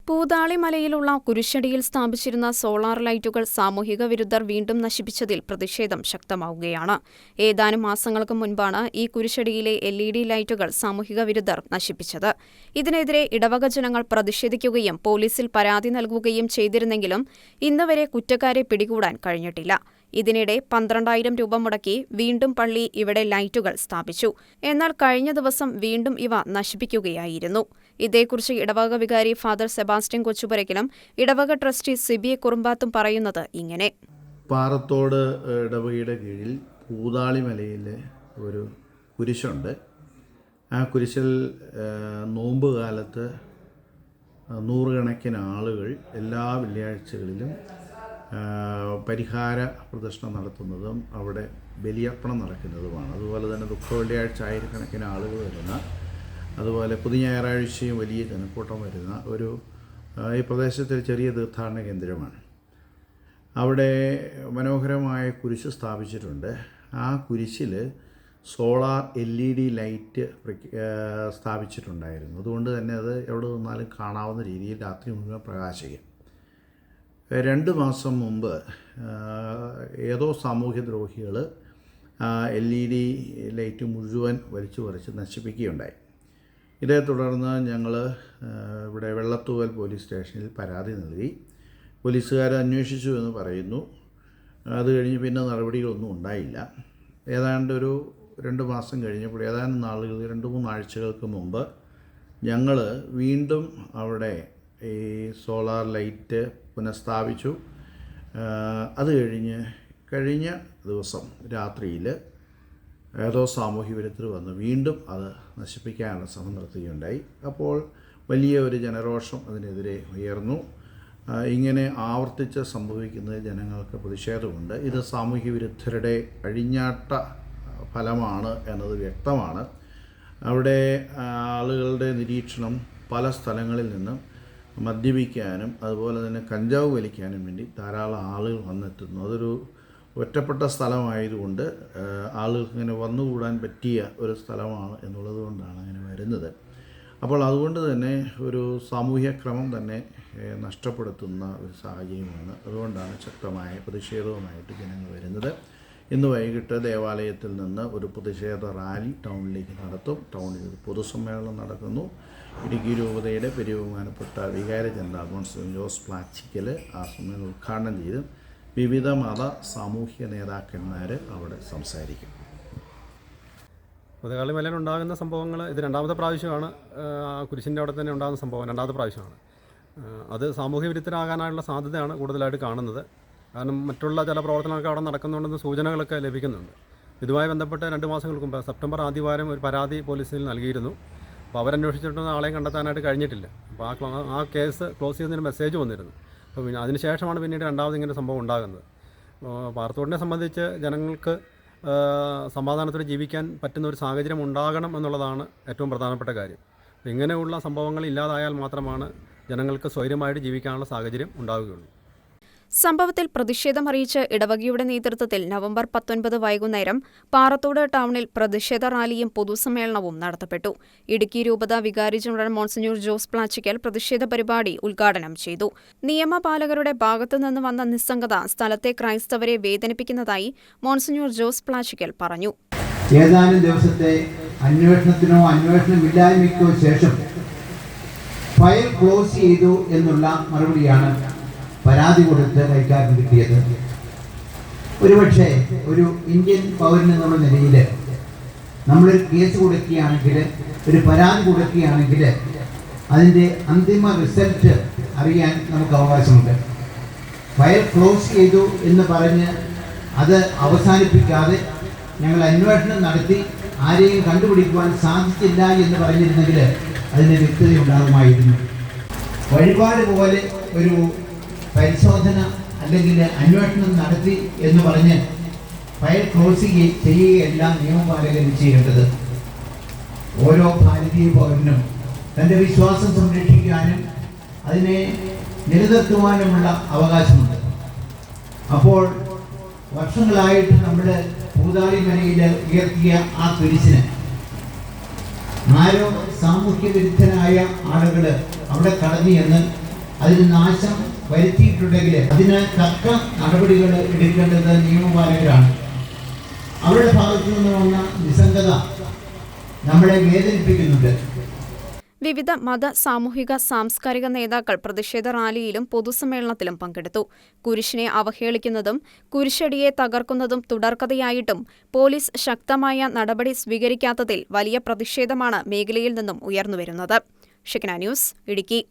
പൂതാളിമലയിലുള്ള കുരിശടിയിൽ സ്ഥാപിച്ചിരുന്ന solar ലൈറ്റുകൾ സാമൂഹിക വിരുദ്ധർ വീണ്ടും നശിപ്പിച്ചതിൽ പ്രതിഷേധം ശക്തമാവുകയാണ്. ഏതാനും മാസങ്ങൾക്ക് മുൻപാണ് ഈ കുരിശടിയിലെ LED ലൈറ്റുകൾ സാമൂഹിക വിരുദ്ധർ നശിപ്പിച്ചത്. ഇതിനെതിരെ ഇടവക ജനങ്ങൾ പ്രതിഷേധിക്കുകയും പോലീസിൽ പരാതി നൽകുകയും ചെയ്തിരുന്നെങ്കിലും ഇന്നുവരെ കുറ്റക്കാരെ പിടികൂടാൻ കഴിഞ്ഞിട്ടില്ല. ഇതിനിടെ 12,000 രൂപ മുടക്കി വീണ്ടും പള്ളി ഇവിടെ ലൈറ്റുകൾ സ്ഥാപിച്ചു. എന്നാൽ കഴിഞ്ഞ ദിവസം വീണ്ടും ഇവ നശിപ്പിക്കുകയായിരുന്നു. ഇതേക്കുറിച്ച് ഇടവക വികാരി ഫാദർ സെബാസ്റ്റ്യൻ കൊച്ചുപുരയ്ക്കലും ഇടവക ട്രസ്റ്റി സിബി കുറുമ്പാത്തും പറയുന്നത് ഇങ്ങനെ. പാറത്തോട് ഇടവകയുടെ കീഴിൽ പൂതാളിമലയിലെ ഒരു കുരിശുണ്ട്. ആ കുരിശിൽ നോമ്പ് കാലത്ത് നൂറുകണക്കിന് ആളുകൾ എല്ലാ വെള്ളിയാഴ്ചകളിലും പരിഹാര പ്രദർശനം നടത്തുന്നതും അവിടെ ബലിയർപ്പണം നടക്കുന്നതുമാണ്. അതുപോലെ തന്നെ ദുഃഖ വെള്ളിയാഴ്ച ആയിരക്കണക്കിന് ആളുകൾ വരുന്ന, അതുപോലെ പുതിയ ഞായറാഴ്ചയും വലിയ ജനക്കൂട്ടം വരുന്ന ഈ പ്രദേശത്തെ ചെറിയ തീർത്ഥാടന കേന്ദ്രമാണ്. അവിടെ മനോഹരമായ കുരിശ് സ്ഥാപിച്ചിട്ടുണ്ട്. ആ കുരിശിൽ സോളാർ LED ലൈറ്റ് സ്ഥാപിച്ചിട്ടുണ്ടായിരുന്നു. അതുകൊണ്ട് തന്നെ അത് എവിടെ നിന്നാലും കാണാവുന്ന രീതിയിൽ രാത്രി മുഴുവൻ പ്രകാശിക്കും. 2 മാസം മുമ്പ് ഏതോ സാമൂഹ്യദ്രോഹികൾ LED ലൈറ്റ് മുഴുവൻ വലിച്ചു പറിച്ച് നശിപ്പിക്കുകയുണ്ടായി. ഇതേ തുടർന്ന് ഞങ്ങൾ ഇവിടെ വെള്ളത്തൂവൽ പോലീസ് സ്റ്റേഷനിൽ പരാതി നൽകി. പോലീസുകാർ അന്വേഷിച്ചു എന്ന് പറയുന്നു. അത് കഴിഞ്ഞ് പിന്നെ നടപടികളൊന്നും ഉണ്ടായില്ല. ഏതാണ്ട് ഒരു 2 മാസം കഴിഞ്ഞപ്പോൾ ഏതാനും നാളുകൾ 2-3 ആഴ്ചകൾക്ക് മുമ്പ് ഞങ്ങൾ വീണ്ടും അവിടെ ഈ സോളാർ ലൈറ്റ് പുനഃസ്ഥാപിച്ചു. അത് കഴിഞ്ഞ ദിവസം രാത്രിയിൽ ഏതോ സാമൂഹ്യ വിരുദ്ധർ വന്ന് വീണ്ടും അത് നശിപ്പിക്കാനുള്ള ശ്രമം നടത്തുകയുണ്ടായി. അപ്പോൾ വലിയ ഒരു ജനരോഷം അതിനെതിരെ ഉയർന്നു. ഇങ്ങനെ ആവർത്തിച്ച് സംഭവിക്കുന്നത് ജനങ്ങൾക്ക് പ്രതിഷേധമുണ്ട്. ഇത് സാമൂഹ്യ വിരുദ്ധരുടെ അഴിഞ്ഞാട്ട ഫലമാണ് എന്നത് വ്യക്തമാണ്. അവിടെ ആളുകളുടെ നിരീക്ഷണം പല സ്ഥലങ്ങളിൽ നിന്നും മദ്യപിക്കാനും അതുപോലെ തന്നെ കഞ്ചാവ് വലിക്കാനും വേണ്ടി ധാരാളം ആളുകൾ വന്നെത്തുന്നു. അതൊരു ഒറ്റപ്പെട്ട സ്ഥലമായതുകൊണ്ട് ആളുകൾക്ക് ഇങ്ങനെ വന്നുകൂടാൻ പറ്റിയ ഒരു സ്ഥലമാണ് എന്നുള്ളത് കൊണ്ടാണ് അങ്ങനെ വരുന്നത്. അപ്പോൾ അതുകൊണ്ട് തന്നെ ഒരു സാമൂഹ്യക്രമം തന്നെ നഷ്ടപ്പെടുത്തുന്ന ഒരു സാഹചര്യമാണ്. അതുകൊണ്ടാണ് ശക്തമായ പ്രതിഷേധവുമായിട്ട് ജനങ്ങൾ വരുന്നത്. ഇന്ന് വൈകിട്ട് ദേവാലയത്തിൽ നിന്ന് ഒരു പ്രതിഷേധ റാലി ടൗണിലേക്ക് നടത്തും. ടൗണിൽ ഒരു പൊതുസമ്മേളനം നടക്കുന്നു. ഇടുക്കി രൂപതയുടെ ബഹുമാനപ്പെട്ട വികാരി ജനറൽ മോൺസിഞ്ഞർ ജോസ് പ്ലാച്ചിക്കൽ ആ സമ്മേളനം ഉദ്ഘാടനം ചെയ്ത് വിവിധ മത സാമൂഹ്യ നേതാക്കന്മാർ അവിടെ സംസാരിക്കും. പൂതാളിമലയിൽ ഉണ്ടാകുന്ന സംഭവങ്ങൾ ഇത് 2ാമത്തെ പ്രാവശ്യമാണ്. കുരിശിൻ്റെ അവിടെ തന്നെ ഉണ്ടാകുന്ന സംഭവം 2ാമത്തെ പ്രാവശ്യമാണ്. അത് സാമൂഹ്യ വിരുദ്ധരാകാനുള്ള സാധ്യതയാണ് കൂടുതലായിട്ട് കാണുന്നത്. കാരണം മറ്റുള്ള ചില പ്രവർത്തനങ്ങളൊക്കെ അവിടെ നടക്കുന്നുണ്ടെന്ന് സൂചനകളൊക്കെ ലഭിക്കുന്നുണ്ട്. ഇതുമായി ബന്ധപ്പെട്ട് 2 മാസങ്ങൾക്ക് മുമ്പ് സെപ്റ്റംബർ ആദ്യവാരം ഒരു പരാതി പോലീസിൽ നൽകിയിരുന്നു. അപ്പോൾ അവരന്വേഷിച്ചിട്ടൊന്നും ആളെയും കണ്ടെത്താനായിട്ട് കഴിഞ്ഞിട്ടില്ല. അപ്പോൾ ആ കേസ് ക്ലോസ് ചെയ്യുന്നതിന് മെസ്സേജ് വന്നിരുന്നു. അപ്പോൾ പിന്നെ അതിനുശേഷമാണ് പിന്നീട് 2ാമത് ഇങ്ങനെ സംഭവം ഉണ്ടാകുന്നത്. പാറത്തോടിനെ സംബന്ധിച്ച് ജനങ്ങൾക്ക് സമാധാനത്തോടെ ജീവിക്കാൻ പറ്റുന്ന ഒരു സാഹചര്യം ഉണ്ടാകണം എന്നുള്ളതാണ് ഏറ്റവും പ്രധാനപ്പെട്ട കാര്യം. ഇങ്ങനെയുള്ള സംഭവങ്ങൾ ഇല്ലാതായാൽ മാത്രമാണ് ജനങ്ങൾക്ക് സ്വൈര്യമായിട്ട് ജീവിക്കാനുള്ള സാഹചര്യം ഉണ്ടാവുകയുള്ളൂ. സംഭവത്തിൽ പ്രതിഷേധമറിയിച്ച് ഇടവകയുടെ നേതൃത്വത്തിൽ നവംബർ 19 വൈകുന്നേരം പാറത്തോട് ടൗണിൽ പ്രതിഷേധ റാലിയും പൊതുസമ്മേളനവും നടത്തപ്പെട്ടു. ഇടുക്കി രൂപത വികാരി ജനറൽ മോൺസിഞ്ഞർ ജോസ് പ്ലാച്ചിക്കൽ പ്രതിഷേധ പരിപാടി ഉദ്ഘാടനം ചെയ്തു. നിയമപാലകരുടെ ഭാഗത്തുനിന്ന് വന്ന നിസ്സംഗത സ്ഥലത്തെ ക്രൈസ്തവരെ വേദനിപ്പിക്കുന്നതായി മോൺസിഞ്ഞർ ജോസ് പ്ലാച്ചിക്കൽ പറഞ്ഞു. ഏതാനും ദിവസത്തെ അന്വേഷണത്തിനോ അന്വേഷണമില്ലായ്മയ്ക്കോ ശേഷം ഫയൽ ക്ലോസ് ചെയ്തു എന്നുള്ള മറുപടിയാണ് പരാതി കൊടുത്ത് കൈക്കാരന് കിട്ടിയത്. ഒരുപക്ഷെ ഒരു ഇന്ത്യൻ പൗരൻ എന്നുള്ള നിലയിൽ നമ്മളൊരു കേസ് കൊടുക്കുകയാണെങ്കിൽ, ഒരു പരാതി കൊടുക്കുകയാണെങ്കിൽ അതിൻ്റെ അന്തിമ റിസൾട്ട് അറിയാൻ നമുക്ക് അവകാശമുണ്ട്. ഫയൽ ക്ലോസ് ചെയ്തു എന്ന് പറഞ്ഞ് അത് അവസാനിപ്പിക്കാതെ ഞങ്ങൾ അന്വേഷണം നടത്തി ആരെയും കണ്ടുപിടിക്കുവാൻ സാധിച്ചില്ല എന്ന് പറഞ്ഞിരുന്നെങ്കിൽ അതിന് വ്യക്തത ഉണ്ടാകുമായിരുന്നു. വഴിപാട് പോലെ ഒരു പരിശോധന അല്ലെങ്കിൽ അന്വേഷണം നടത്തി എന്ന് പറഞ്ഞ് ഫയൽ ക്ലോസ് ചെയ്യുകയല്ല നിയമപാലകർ ചെയ്യേണ്ടത്. ഓരോ ഭാരതീയ പൗരനും തൻ്റെ വിശ്വാസം സംരക്ഷിക്കാനും അതിനെ നിലനിർത്തുവാനുമുള്ള അവകാശമുണ്ട്. അപ്പോൾ വർഷങ്ങളായിട്ട് നമ്മുടെ പൂതാളിമലയിൽ ഉയർത്തിയ ആ കുരിശിന് ആരോ സാമൂഹ്യ വിരുദ്ധരായ ആളുകൾ അവിടെ കടന്നു എന്ന് അതിന് നാശം വരുത്തിയിട്ടുണ്ടെങ്കിൽ അതിന് തക്ക നടപടികൾ എടുക്കേണ്ടത് നിയമപാലകരാണ്. അവരുടെ ഭാഗത്തു നിന്ന് വന്ന നിസ്സംഗത നമ്മളെ വേദനിപ്പിക്കുന്നുണ്ട്. വിവിധ മത, സാമൂഹിക, സാംസ്കാരിക നേതാക്കൾ പ്രതിഷേധ റാലിയിലും പൊതുസമ്മേളനത്തിലും പങ്കെടുത്തു. കുരിശിനെ അവഹേളിക്കുന്നതും കുരിശടിയെ തകർക്കുന്നതും തുടർക്കഥയായിട്ടും പോലീസ് ശക്തമായ നടപടി സ്വീകരിക്കാത്തതിൽ വലിയ പ്രതിഷേധമാണ് മേഖലയിൽ നിന്നും ഉയർന്നുവരുന്നത്. ഷിഗ്ന ന്യൂസ്, ഇടുക്കി.